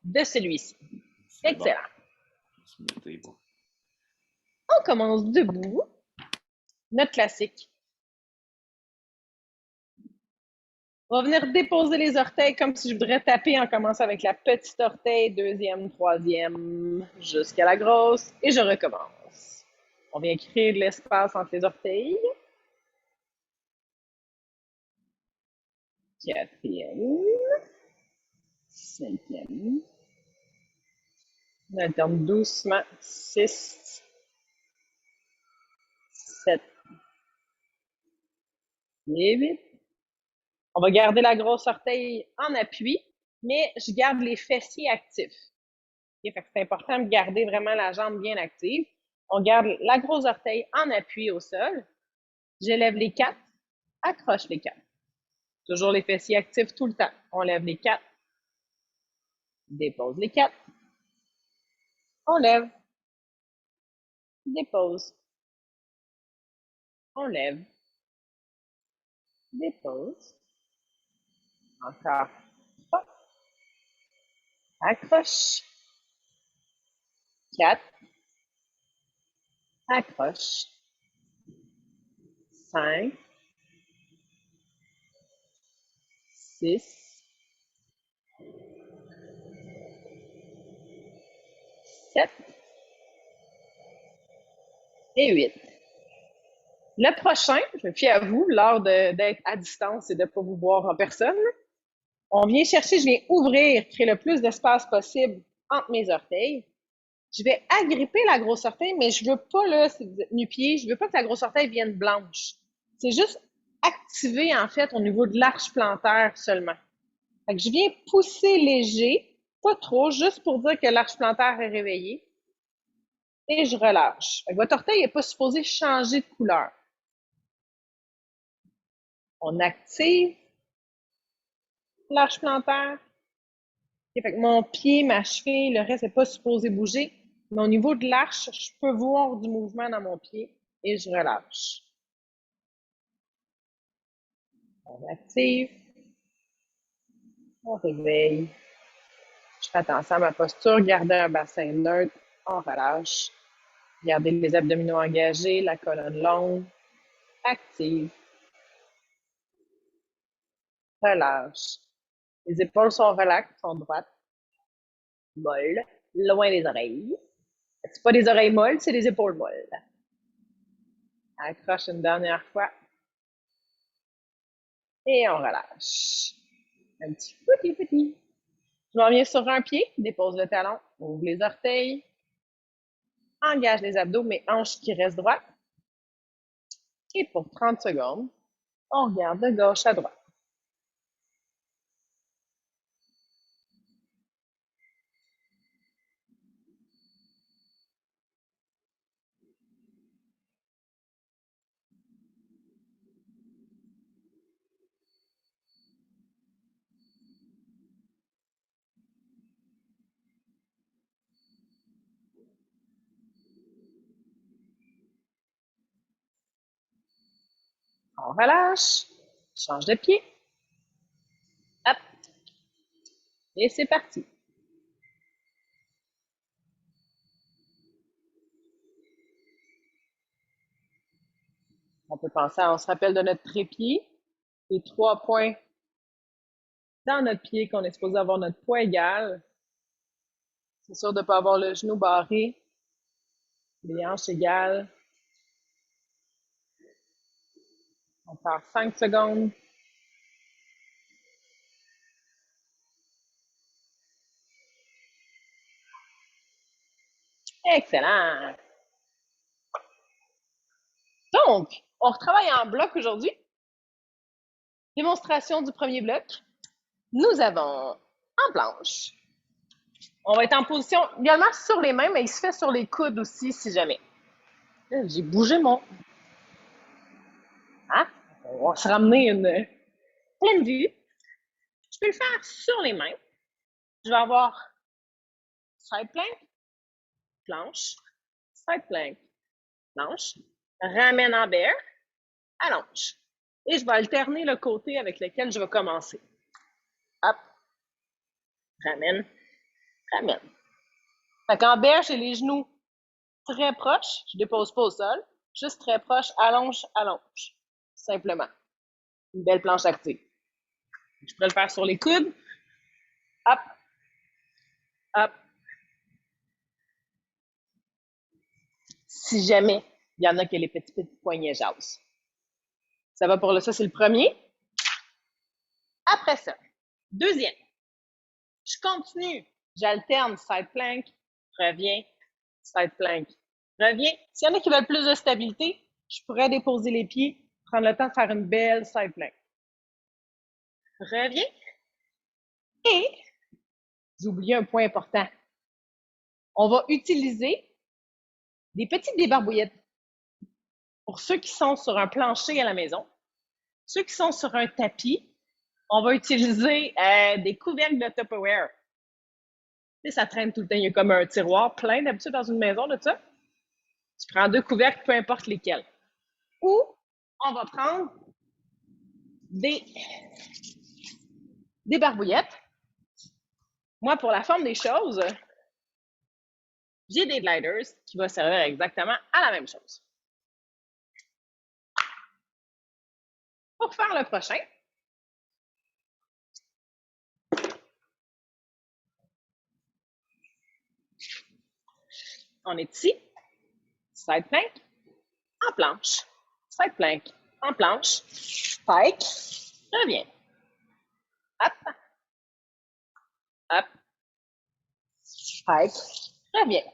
de celui-ci. C'est bon. Excellent. Je vais se noter pour- On commence debout. Notre classique. On va venir déposer les orteils comme si je voudrais taper en commençant avec la petite orteil, deuxième, troisième, jusqu'à la grosse, et je recommence. On vient créer de l'espace entre les orteils. Quatrième, cinquième. On alterne doucement. 6, 7 et 8. On va garder la grosse orteil en appui, mais je garde les fessiers actifs. Okay? Fait que c'est important de garder vraiment la jambe bien active. On garde la grosse orteil en appui au sol. J'élève les 4, accroche les 4. Toujours les fessiers actifs tout le temps. On lève les 4, dépose les 4, on lève, dépose, on lève, dépose. Encore 3, accroche, 4, accroche, 5, 6, 7 et 8. Le prochain, je me fie à vous, l'heure d'être à distance et de ne pas vous voir en personne. On vient chercher, je viens ouvrir, créer le plus d'espace possible entre mes orteils. Je vais agripper la grosse orteil, mais je veux pas, là, nu-pied, je veux pas que la grosse orteil vienne blanche. C'est juste activer, en fait, au niveau de l'arche plantaire seulement. Fait que je viens pousser léger, pas trop, juste pour dire que l'arche plantaire est réveillée. Et je relâche. Fait que votre orteil n'est pas supposé changer de couleur. On active l'arche plantaire. Okay, fait que mon pied, ma cheville, le reste n'est pas supposé bouger. Mais au niveau de l'arche, je peux voir du mouvement dans mon pied et je relâche. On active, on réveille. Je fais attention à ma posture, garder un bassin neutre, on relâche. Garder les abdominaux engagés, la colonne longue, active, relâche. Les épaules sont relaxes, sont droites, molles, loin des oreilles. C'est pas des oreilles molles, c'est des épaules molles. Accroche une dernière fois. Et on relâche. Un petit. Je m'en viens sur un pied, dépose le talon, ouvre les orteils, engage les abdos, mais hanches qui restent droites. Et pour 30 secondes, on regarde de gauche à droite. On relâche, change de pied. Hop, et c'est parti. On peut penser, on se rappelle de notre trépied, les 3 points dans notre pied qu'on est supposé avoir notre poids égal. C'est sûr de ne pas avoir le genou barré, les hanches égales. On part 5 secondes. Excellent. Donc, on retravaille en bloc aujourd'hui. Démonstration du premier bloc. Nous avons en planche. On va être en position également sur les mains, mais il se fait sur les coudes aussi si jamais. J'ai bougé mon... Hein? On va se ramener une pleine vue. Je peux le faire sur les mains. Je vais avoir side plank, planche, side plank, planche, ramène en bear, allonge. Et je vais alterner le côté avec lequel je vais commencer. Hop, ramène, ramène. Fait qu'en bear, j'ai les genoux très proches, je dépose pas au sol, juste très proche, allonge, allonge. Simplement. Une belle planche active. Je pourrais le faire sur les coudes. Hop, hop. Si jamais il y en a qui ont les petits poignets jasent. Ça va pour le ça, c'est le premier. Après ça, deuxième. Je continue. J'alterne side plank, reviens, side plank, reviens. S'il y en a qui veulent plus de stabilité, je pourrais déposer les pieds, prendre le temps de faire une belle side plank. Reviens. Et, j'ai oublié un point important. On va utiliser des petites débarbouillettes. Pour ceux qui sont sur un plancher à la maison, ceux qui sont sur un tapis, on va utiliser des couvercles de Tupperware. Tu sais, ça traîne tout le temps. Il y a comme un tiroir plein d'habitude dans une maison de ça. Tu prends 2 couvercles, peu importe lesquels. Ou on va prendre des barbouillettes. Moi, pour la forme des choses, j'ai des gliders qui vont servir exactement à la même chose. Pour faire le prochain, on est ici, side plank, en planche, side plank, en planche, pike, reviens. Hop, hop, pike, reviens.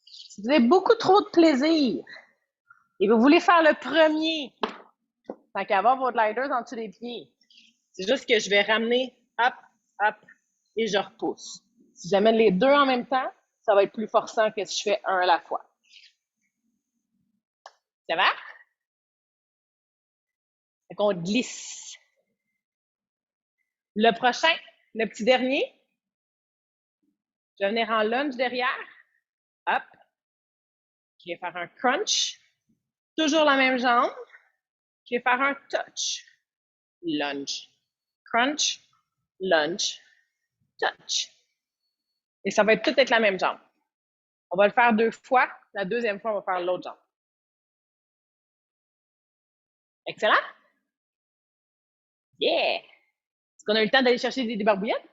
Si vous avez beaucoup trop de plaisir et vous voulez faire le premier, tant qu'à avoir vos gliders en dessous des pieds, c'est juste que je vais ramener, hop, hop, et je repousse. Si j'amène les deux en même temps, ça va être plus forçant que si je fais un à la fois. Ça va? Fait qu'on glisse. Le prochain, le petit dernier, je vais venir en lunge derrière. Hop. Je vais faire un crunch. Toujours la même jambe. Je vais faire un touch. Lunge. Crunch. Lunge. Touch. Et ça va être tout avec la même jambe. On va le faire 2 fois. La deuxième fois, on va faire l'autre jambe. Excellent? Yeah! Est-ce qu'on a eu le temps d'aller chercher des débarbouillettes?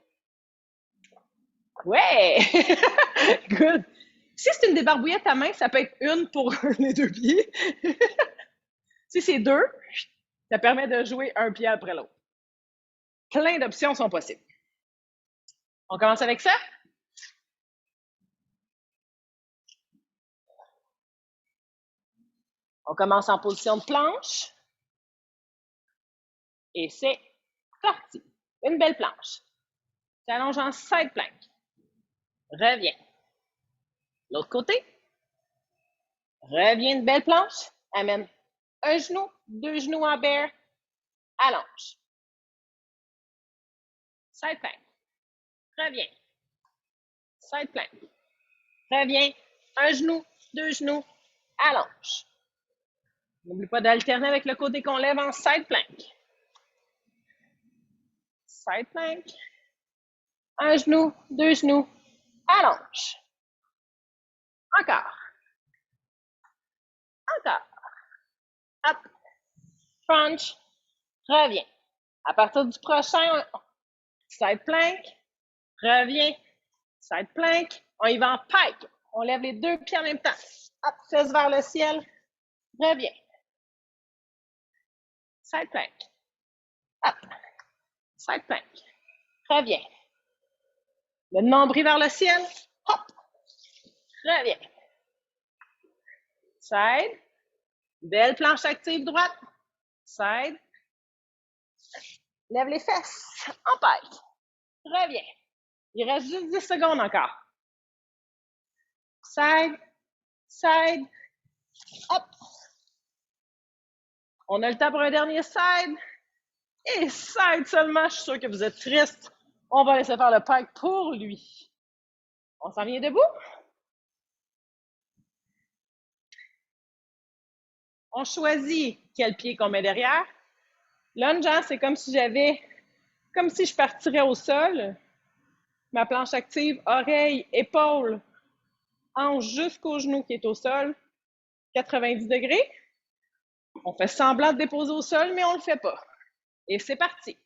Ouais! Good! Si c'est une débarbouillette à main, ça peut être une pour les 2 pieds. Si c'est 2, ça permet de jouer un pied après l'autre. Plein d'options sont possibles. On commence avec ça? On commence en position de planche. Et c'est parti. Une belle planche. T'allonges en side plank. Reviens. L'autre côté. Reviens, une belle planche. Amène un genou, 2 genoux en bear. Allonge. Side plank. Reviens. Side plank. Reviens. Un genou, 2 genoux. Allonge. N'oublie pas d'alterner avec le côté qu'on lève en side plank. Side plank. Un genou, 2 genoux. Allonge. Encore. Encore. Hop. Crunch. Reviens. À partir du prochain, side plank. Reviens. Side plank. On y va en pike. On lève les 2 pieds en même temps. Hop, fesses vers le ciel. Reviens. Side plank. Hop. Side plank. Reviens. Le nombril vers le ciel. Hop. Reviens. Side. Belle planche active droite. Side. Lève les fesses. En pike. Reviens. Il reste juste 10 secondes encore. Side. Side. Hop. On a le temps pour un dernier side. Et side seulement. Je suis sûre que vous êtes triste. On va laisser faire le pike pour lui. On s'en vient debout. On choisit quel pied qu'on met derrière. Lunge, c'est comme si je partirais au sol. Ma planche active, oreille, épaule, hanche jusqu'au genou qui est au sol, 90 degrés. On fait semblant de déposer au sol, mais on ne le fait pas. Et c'est parti.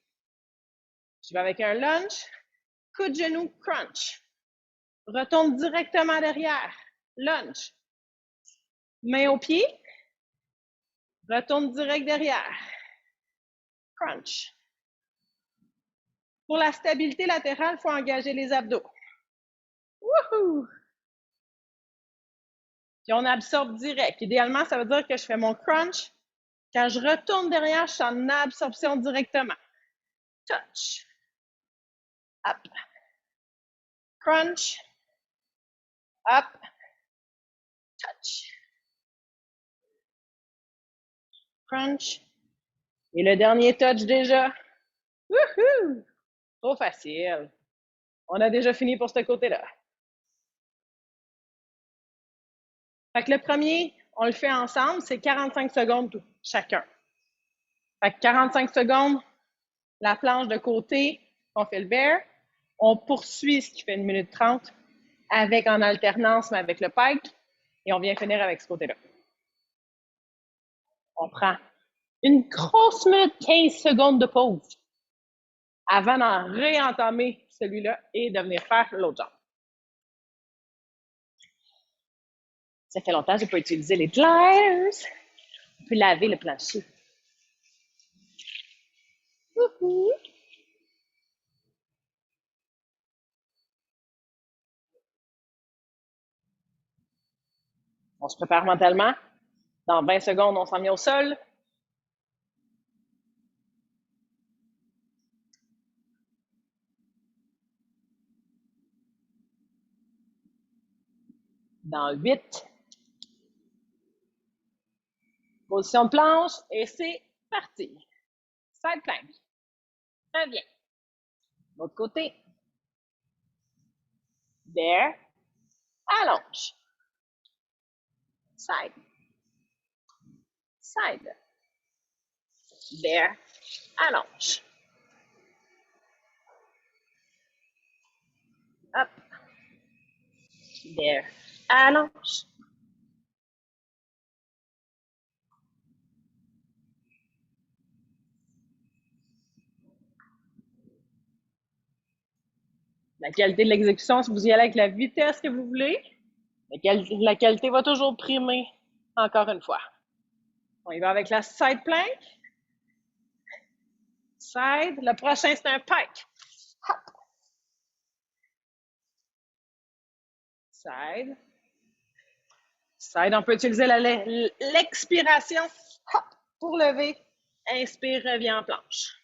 Je vais avec un lunge, coup de genou, crunch. Retourne directement derrière, lunge. Main au pied, retourne direct derrière, crunch. Pour la stabilité latérale, il faut engager les abdos. Wouhou! Puis on absorbe direct. Idéalement, ça veut dire que je fais mon crunch. Quand je retourne derrière, je suis en absorption directement. Touch. Up. Crunch. Up. Touch. Crunch. Et le dernier touch déjà. Wouhou! Trop facile. On a déjà fini pour ce côté-là. Fait que le premier, on le fait ensemble, c'est 45 secondes tout, chacun. Fait que 45 secondes, la planche de côté, on fait le bear. On poursuit ce qui fait 1 minute 30 avec en alternance, mais avec le pike. Et on vient finir avec ce côté-là. On prend une grosse minute 15 secondes de pause avant d'en réentamer celui-là et de venir faire l'autre jambe. Ça fait longtemps que je n'ai pas utilisé les dryers. On peut laver le plancher. Wouhou! On se prépare mentalement. Dans 20 secondes, on s'en met au sol. Dans 8. Position de planche et c'est parti. Side plank. Très bien. L'autre côté. There. Allonge. Side. Side. There. Allonge. Up. There. Allonge. La qualité de l'exécution, si vous y allez avec la vitesse que vous voulez, la qualité va toujours primer, encore une fois. On y va avec la side plank. Side. Le prochain, c'est un pike. Hop. Side. Side, on peut utiliser l'expiration pour lever. Inspire, reviens en planche.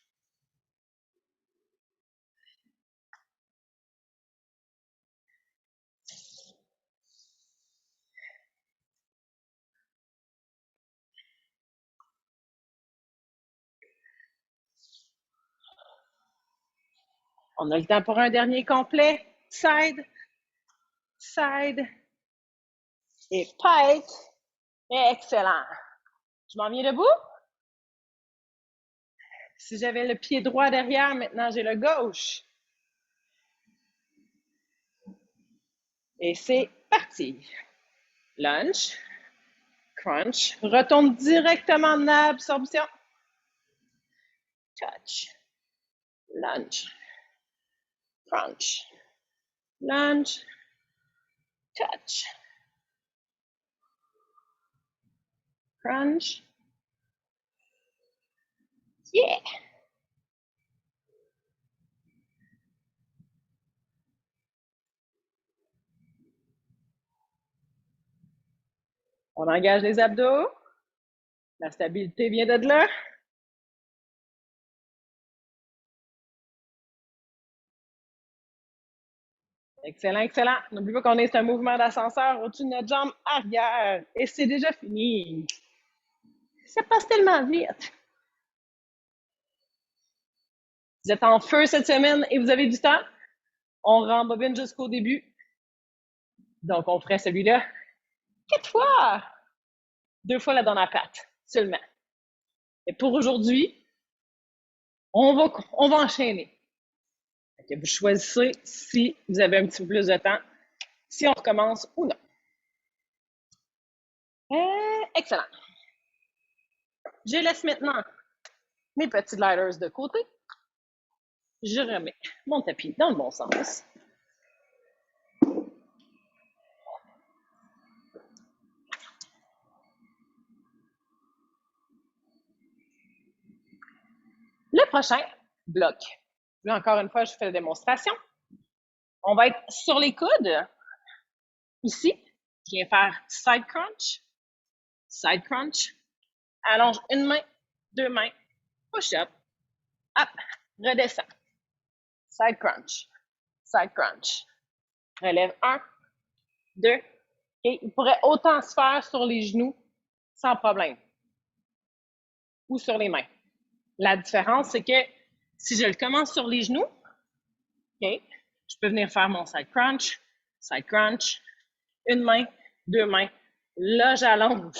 On a le temps pour un dernier complet. Side, side et pike. Excellent. Je m'en viens debout. Si j'avais le pied droit derrière, maintenant j'ai le gauche. Et c'est parti. Lunge, crunch, retourne directement en absorption. Touch, lunge, crunch, lunge, touch, crunch. Yeah! On engage les abdos. La stabilité vient de là. Excellent, excellent. N'oubliez pas qu'on est un mouvement d'ascenseur au-dessus de notre jambe arrière. Et c'est déjà fini. Ça passe tellement vite. Vous êtes en feu cette semaine et vous avez du temps. On rembobine jusqu'au début. Donc, on ferait celui-là 4 fois. 2 fois la dernière patte, seulement. Et pour aujourd'hui, on va enchaîner. Okay, vous choisissez si vous avez un petit peu plus de temps, si on recommence ou non. Excellent. Je laisse maintenant mes petits gliders de côté. Je remets mon tapis dans le bon sens. Le prochain bloc. Là, encore une fois, je fais la démonstration. On va être sur les coudes. Ici, je viens faire side crunch, side crunch. Allonge une main, deux mains, push up, hop, redescend. Side crunch, side crunch. Relève un, deux, et il pourrait autant se faire sur les genoux sans problème. Ou sur les mains. La différence, c'est que si je le commence sur les genoux, okay, je peux venir faire mon side crunch, une main, deux mains. Là, j'allonge,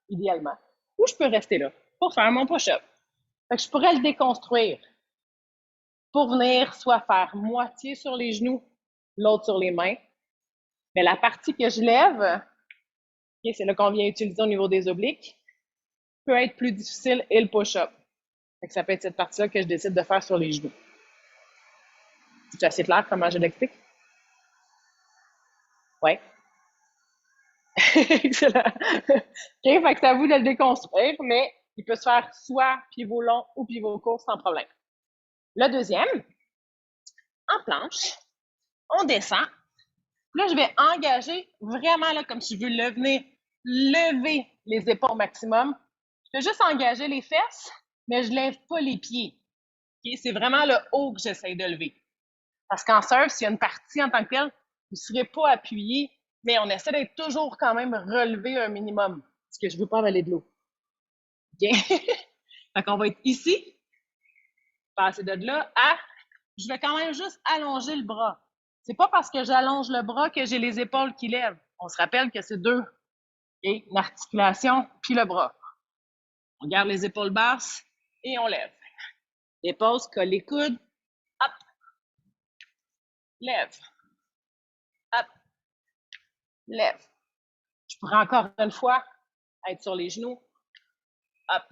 idéalement. Ou je peux rester là pour faire mon push-up. Fait que je pourrais le déconstruire pour venir soit faire moitié sur les genoux, l'autre sur les mains. Mais la partie que je lève, okay, c'est là qu'on vient utiliser au niveau des obliques, peut être plus difficile et le push-up. Ça peut être cette partie-là que je décide de faire sur les genoux. C'est assez clair comment je l'explique? Oui. Excellent. OK, fait que c'est à vous de le déconstruire, mais il peut se faire soit pivot long ou pivot court sans problème. Le deuxième, en planche, on descend. Là, je vais engager vraiment là, comme si je veux lever les épaules au maximum. Je vais juste engager les fesses, mais je ne lève pas les pieds. Okay? C'est vraiment le haut que j'essaie de lever. Parce qu'en surf, s'il y a une partie en tant que telle, vous ne serez pas appuyé, mais on essaie d'être toujours quand même relevé un minimum, parce que je ne veux pas avaler de l'eau. OK? Fait qu'on va être ici, passer de là à, je vais quand même juste allonger le bras. C'est pas parce que j'allonge le bras que j'ai les épaules qui lèvent. On se rappelle que c'est deux. Okay? L'articulation puis le bras. On garde les épaules basses et on lève. Épaules, colle les coudes. Hop. Lève. Hop. Lève. Je pourrais encore une fois être sur les genoux. Hop.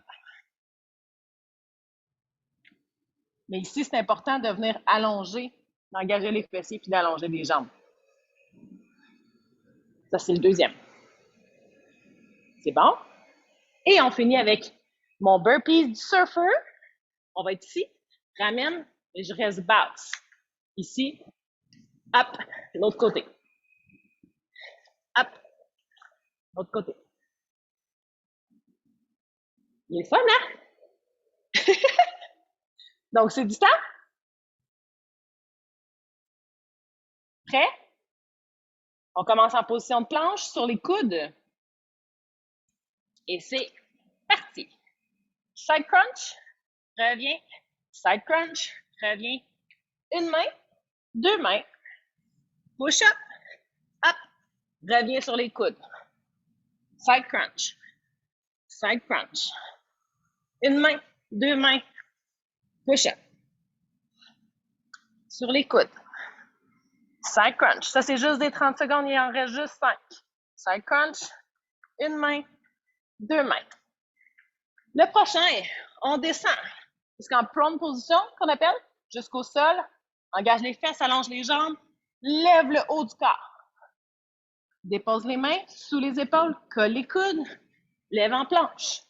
Mais ici, c'est important de venir allonger, d'engager les fessiers puis d'allonger les jambes. Ça, c'est le deuxième. C'est bon? Et on finit avec mon burpees du surfer. On va être ici. Ramène et je reste basse. Ici. Hop. L'autre côté. Hop. L'autre côté. Il est fun, hein? Donc, c'est du temps? Prêt? On commence en position de planche sur les coudes. Et c'est parti. Side crunch, reviens. Side crunch, reviens. Une main, deux mains. Push up, hop. Reviens sur les coudes. Side crunch, side crunch. Une main, deux mains. Push up. Sur les coudes. Side crunch. Ça, c'est juste des 30 secondes. Il en reste juste 5. Side crunch. Une main, deux mains. Le prochain, on descend. Jusqu'en prone position, qu'on appelle, jusqu'au sol. Engage les fesses, allonge les jambes. Lève le haut du corps. Dépose les mains sous les épaules. Colle les coudes. Lève en planche.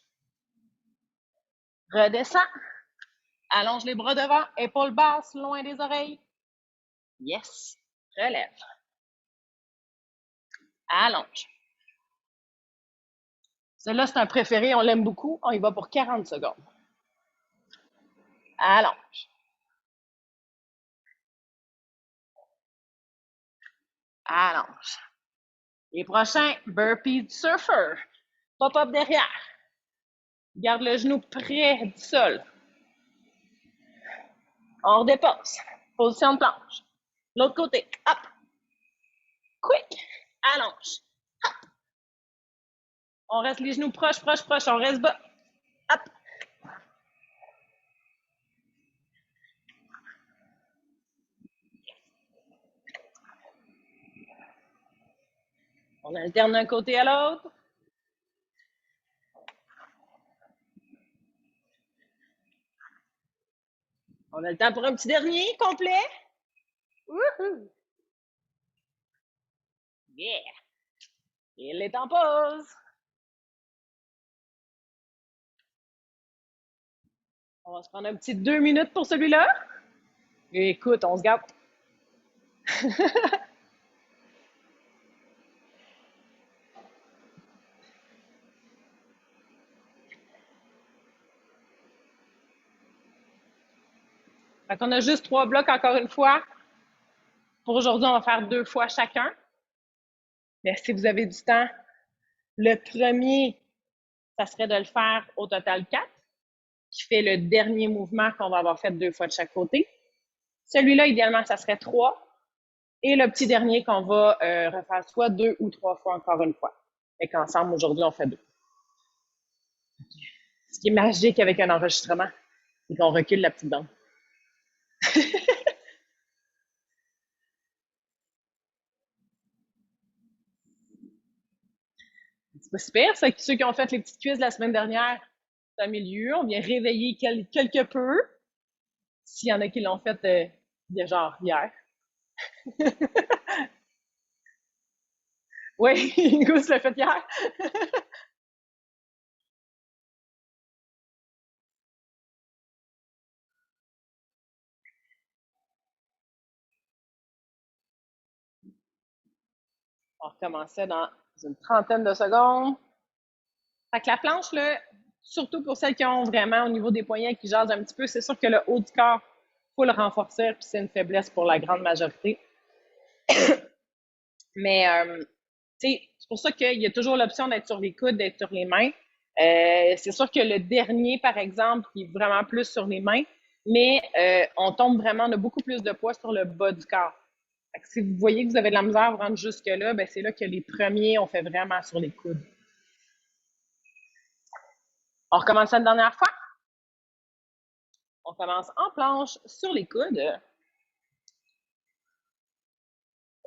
Redescends. Allonge les bras devant. Épaules basses, loin des oreilles. Yes. Relève. Allonge. Celui-là, c'est un préféré. On l'aime beaucoup. On y va pour 40 secondes. Allonge. Allonge. Les prochains, burpees du surfer. Pop-up derrière. Garde le genou près du sol. On redépose. Position de planche. L'autre côté. Hop. Quick. Allonge. Hop. On reste les genoux proches, proches, proches. On reste bas. Hop. On alterne d'un côté à l'autre. On a le temps pour un petit dernier complet. Wouhou! Yeah! Il est en pause. On va se prendre un petit 2 minutes pour celui-là. Écoute, on se gâte. Fait qu'on a juste 3 blocs encore une fois. Pour aujourd'hui, on va faire 2 fois chacun. Mais si vous avez du temps, le premier, ça serait de le faire au total 4, qui fait le dernier mouvement qu'on va avoir fait 2 fois de chaque côté. Celui-là, idéalement, ça serait 3. Et le petit dernier qu'on va refaire soit 2 ou 3 fois encore une fois. Et qu'ensemble, aujourd'hui, on fait 2. Ce qui est magique avec un enregistrement, c'est qu'on recule la petite bande. C'est pas super, ça. Ceux qui ont fait les petites cuisses la semaine dernière, c'est un milieu. On vient réveiller quelque peu. S'il y en a qui l'ont fait genre hier. Oui, Gus l'a fait hier. On recommençait dans une trentaine de secondes. Fait que la planche, là, surtout pour celles qui ont vraiment au niveau des poignets qui jasent un petit peu, c'est sûr que le haut du corps, il faut le renforcer, puis c'est une faiblesse pour la grande majorité. Mais, c'est pour ça qu'il y a toujours l'option d'être sur les coudes, d'être sur les mains. C'est sûr que le dernier, par exemple, qui est vraiment plus sur les mains, mais on tombe vraiment, on a beaucoup plus de poids sur le bas du corps. Fait que si vous voyez que vous avez de la misère à vous rendre jusque-là, ben c'est là que les premiers, on fait vraiment sur les coudes. On recommence une dernière fois. On commence en planche sur les coudes.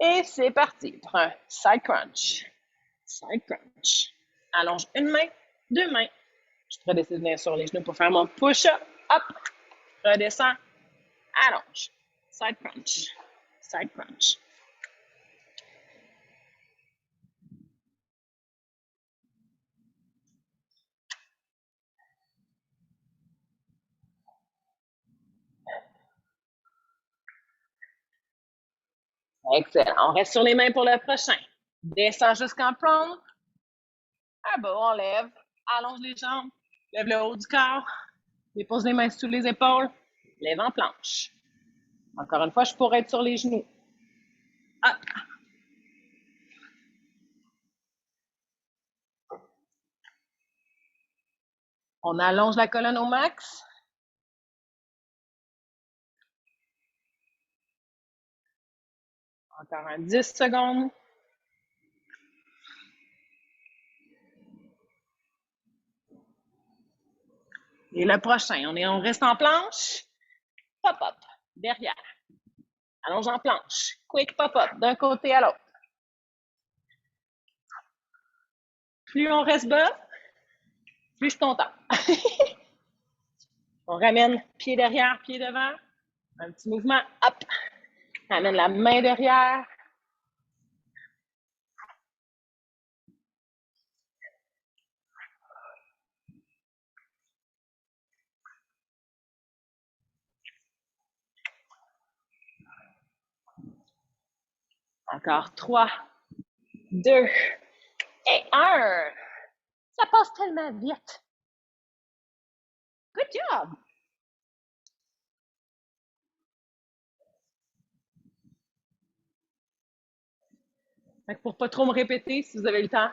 Et c'est parti pour un side crunch. Side crunch. Allonge une main, 2 mains. Je te redescends bien sur les genoux pour faire mon push-up. Hop. Redescends. Allonge. Side crunch. Side crunch. Excellent. On reste sur les mains pour le prochain. Descends jusqu'en prone. Ah bon, on lève. Allonge les jambes. Lève le haut du corps. Dépose les mains sous les épaules. Lève en planche. Encore une fois, je pourrais être sur les genoux. Hop. On allonge la colonne au max. Encore un 10 secondes. Et le prochain, on reste en planche. Pop-up, derrière. Allonge en planche. Quick pop-up, d'un côté à l'autre. Plus on reste bas, plus je suis content. On ramène pied derrière, pied devant. Un petit mouvement, hop. Ramène la main derrière. Encore 3, 2 et 1. Ça passe tellement vite. Good job! Fait que pour pas trop me répéter, si vous avez le temps,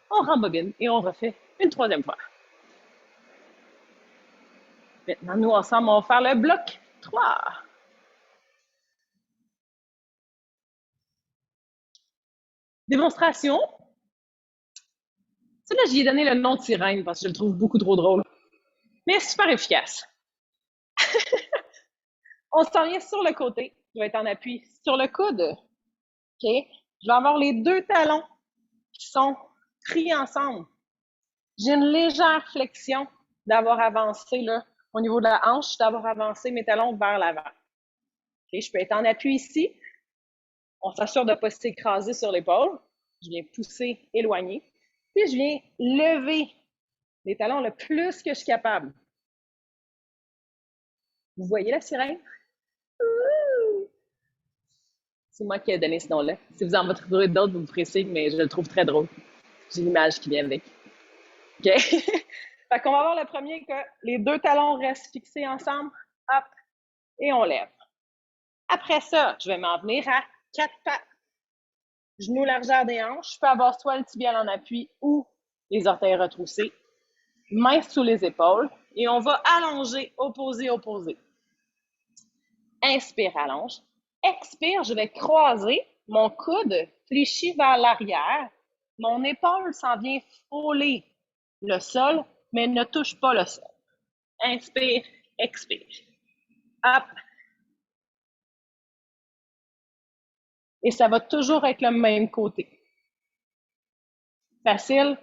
on rembobine et on refait une troisième fois. Maintenant, nous, ensemble, on va faire le bloc 3. Démonstration. Celui-là, j'y ai donné le nom de sirène parce que je le trouve beaucoup trop drôle. Mais super efficace. On s'en vient sur le côté. Je vais être en appui sur le coude. OK? Je vais avoir les 2 talons qui sont pris ensemble. J'ai une légère flexion d'avoir avancé là, au niveau de la hanche, d'avoir avancé mes talons vers l'avant. Okay, je peux être en appui ici. On s'assure de ne pas s'écraser sur l'épaule. Je viens pousser, éloigner. Puis je viens lever les talons le plus que je suis capable. Vous voyez la sirène? C'est moi qui ai donné ce nom-là. Si vous en avez trouvé d'autres, vous me ferez signe, mais je le trouve très drôle. J'ai l'image qui vient avec. OK? Fait qu'on va voir le premier que les deux talons restent fixés ensemble. Hop! Et on lève. Après ça, je vais m'en venir à 4 pattes. Genoux largeur des hanches. Je peux avoir soit le tibial en appui ou les orteils retroussés. Mains sous les épaules. Et on va allonger, opposer, opposer. Inspire, allonge. Expire, je vais croiser. Mon coude fléchit vers l'arrière. Mon épaule s'en vient frôler le sol, mais ne touche pas le sol. Inspire, expire. Hop. Et ça va toujours être le même côté. Facile.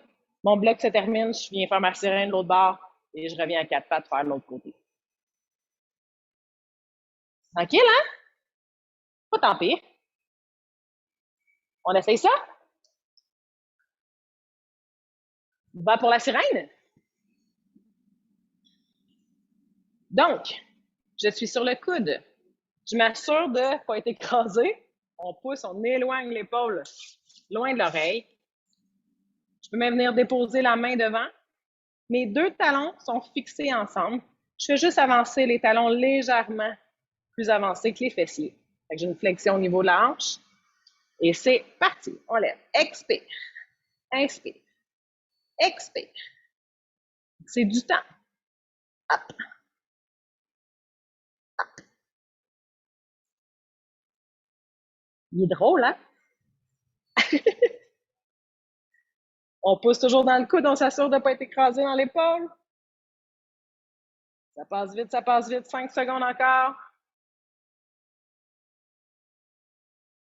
Mon bloc se termine, je viens faire ma sirène de l'autre bord et je reviens à 4 pattes faire de l'autre côté. Tranquille, hein? Pas tant pire. On essaye ça? Va pour la sirène? Donc, je suis sur le coude. Je m'assure de ne pas être écrasé. On pousse, on éloigne l'épaule loin de l'oreille. Je peux même venir déposer la main devant. Mes deux talons sont fixés ensemble. Je fais juste avancer les talons légèrement plus avancés que les fessiers. J'ai une flexion au niveau de la hanche. Et c'est parti. On lève. Expire. Inspire. Expire. C'est du temps. Hop. Hop. Il est drôle, hein? On pousse toujours dans le coude, on s'assure de ne pas être écrasé dans l'épaule. Ça passe vite, ça passe vite. 5 secondes encore.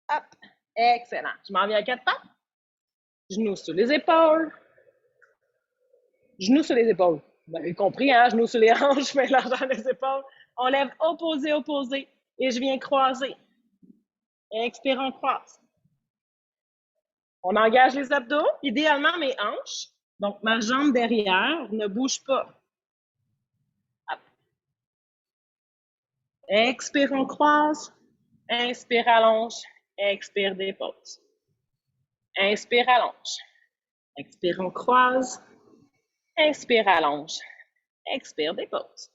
Hop. Excellent. Je m'en viens à 4 pattes. Genoux sur les épaules. Genoux sur les épaules. Vous avez compris, hein? Genoux sur les hanches, main large dans les épaules. On lève opposé, opposé. Et je viens croiser. Expire, on croise. On engage les abdos. Idéalement, mes hanches. Donc, ma jambe derrière ne bouge pas. Hop. Expire, on croise. Inspire, allonge. Expire, dépose. Inspire, allonge. Expire, on croise. Inspire, allonge. Expire, dépose.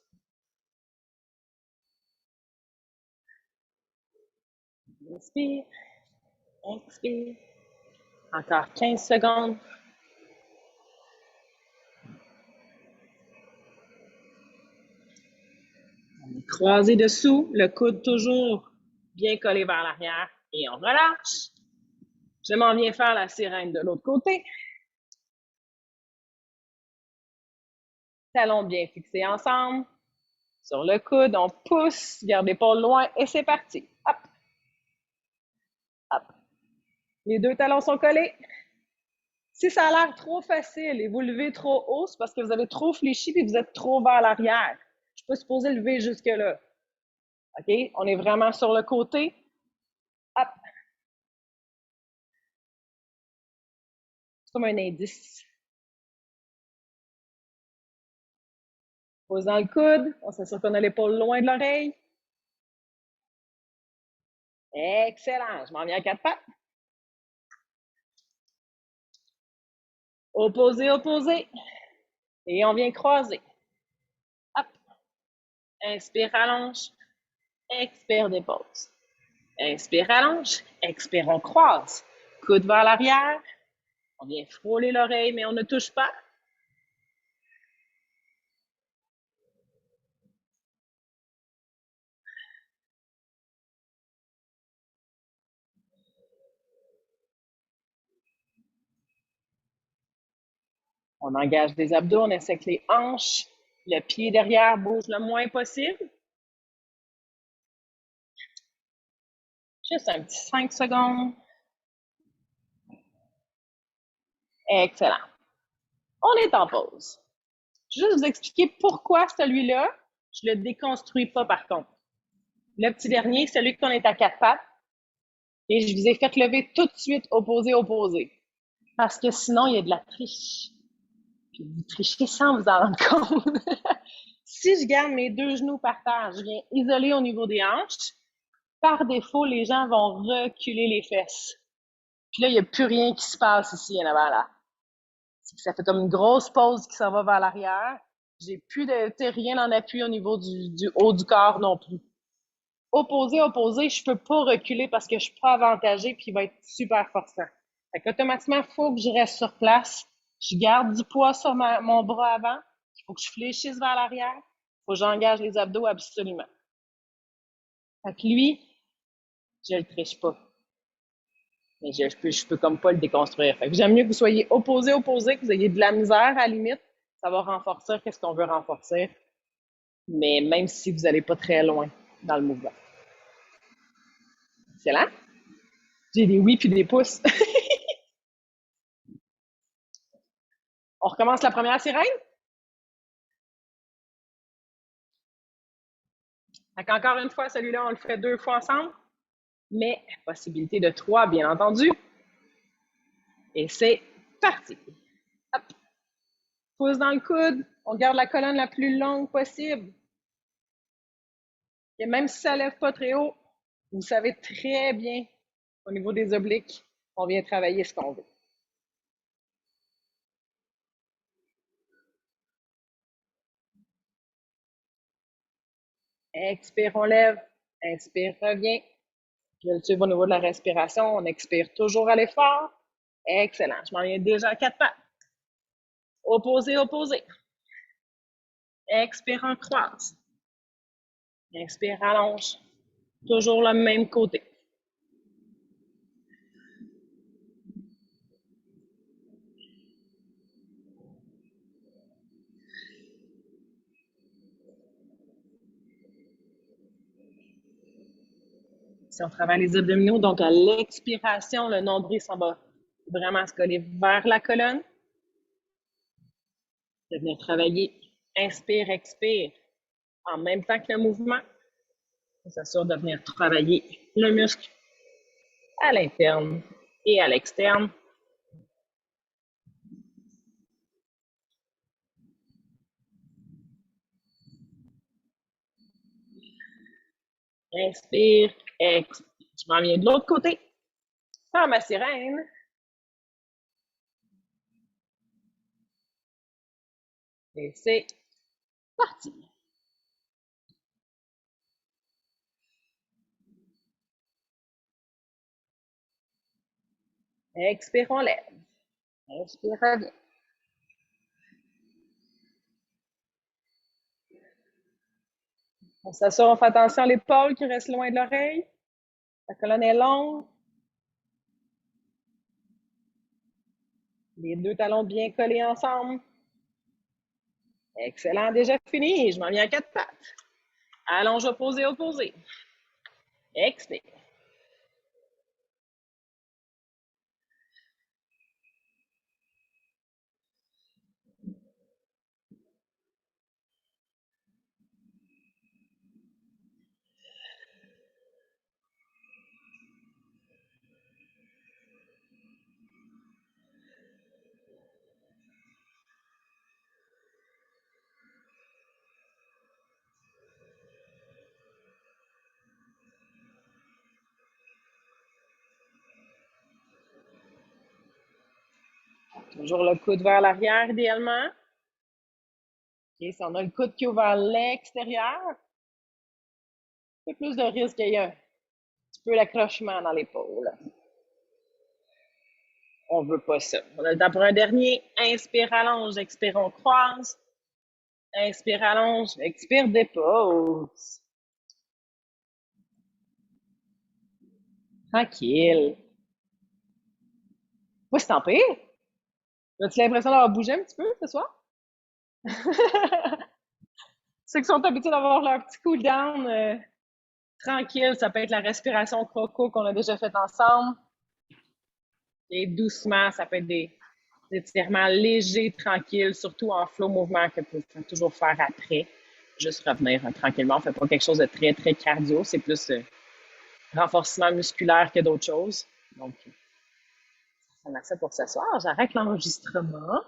Inspire. Expire. Encore 15 secondes. On est croisé dessous, le coude toujours bien collé vers l'arrière et on relâche. Je m'en viens faire la sirène de l'autre côté. Talons bien fixés ensemble. Sur le coude, on pousse, garde l'épaule loin et c'est parti. Hop. Hop. Les deux talons sont collés. Si ça a l'air trop facile et vous levez trop haut, c'est parce que vous avez trop fléchi et vous êtes trop vers l'arrière. Je suis pas supposée lever jusque-là. OK? On est vraiment sur le côté. Hop. C'est comme un indice. Pose dans le coude. On s'assure qu'on a l'épaule loin de l'oreille. Excellent. Je m'en viens à 4 pattes. Opposé, opposé. Et on vient croiser. Hop. Inspire, allonge. Expire, dépose. Inspire, allonge. Expire, on croise. Coude vers l'arrière. On vient frôler l'oreille, mais on ne touche pas. On engage des abdos, on essaie que les hanches, le pied derrière bouge le moins possible. Juste un petit 5 secondes. Excellent. On est en pause. Je vais juste vous expliquer pourquoi celui-là, je ne le déconstruis pas par contre. Le petit dernier, celui qu'on est à quatre pattes, et je vous ai fait lever tout de suite opposé, opposé. Parce que sinon, il y a de la triche. Puis vous trichez sans vous en rendre compte. Si je garde mes deux genoux par terre, je viens isoler au niveau des hanches, par défaut, les gens vont reculer les fesses. Puis là, il n'y a plus rien qui se passe ici en avant là. Ça fait comme une grosse pause qui s'en va vers l'arrière. J'ai plus de rien en appui au niveau du haut du corps non plus. Opposé, opposé, je peux pas reculer parce que je suis pas avantagée puis il va être super forçant. Fait qu'automatiquement, il faut que je reste sur place. Je garde du poids sur mon bras avant. Il faut que je fléchisse vers l'arrière. Il faut que j'engage les abdos absolument. Fait que lui, je le triche pas. Mais je peux comme pas le déconstruire. Fait que j'aime mieux que vous soyez opposé, opposé, que vous ayez de la misère à la limite. Ça va renforcer qu'est-ce qu'on veut renforcer. Mais même si vous n'allez pas très loin dans le mouvement. Excellent. J'ai des oui puis des pouces. On recommence la première sirène? Fait qu'encore une fois, celui-là, on le fait 2 fois ensemble. Mais possibilité de 3, bien entendu. Et c'est parti. Hop. Pouce dans le coude. On garde la colonne la plus longue possible. Et même si ça ne lève pas très haut, vous savez très bien, au niveau des obliques, on vient travailler ce qu'on veut. Expire, on lève. Inspire, revient. Je vais le suivre au niveau de la respiration. On expire toujours à l'effort. Excellent. Je m'en viens déjà à 4 pattes. Opposé, opposé. Expire, on croise. Inspire, allonge. Toujours le même côté. Si on travaille les abdominaux, donc à l'expiration, le nombril s'en va vraiment se coller vers la colonne. De venir travailler inspire, expire en même temps que le mouvement. On s'assure de venir travailler le muscle à l'interne et à l'externe. Inspire, expire. Je m'en viens de l'autre côté. Faire ma sirène. Et c'est parti. Expire, on lève. Inspire, revient. On s'assure, on fait attention à l'épaule qui reste loin de l'oreille. La colonne est longue. Les deux talons bien collés ensemble. Excellent, déjà fini. Je m'en viens à 4 pattes. Allonge, opposé, opposé. Expire. Toujours le coude vers l'arrière, idéalement. Okay, si on a le coude qui est vers l'extérieur, un peu plus de risque qu'il y ait un petit peu l'accrochement dans l'épaule. On ne veut pas ça. On a le temps pour un dernier. Inspire, allonge, expire, on croise. Inspire, allonge, expire, dépose. Tranquille. Pas si tant pire. As-tu l'impression d'avoir bougé un petit peu ce soir? Ceux qui sont habitués d'avoir leur petit cool down tranquille, ça peut être la respiration croco qu'on a déjà fait ensemble. Et doucement, ça peut être des des étirements légers, tranquilles, surtout en flow mouvement que vous pouvez toujours faire après. Juste revenir tranquillement. On ne fait pas quelque chose de très, très cardio. C'est plus renforcement musculaire que d'autres choses. Donc, ça m'a ça pour ce soir. J'arrête l'enregistrement.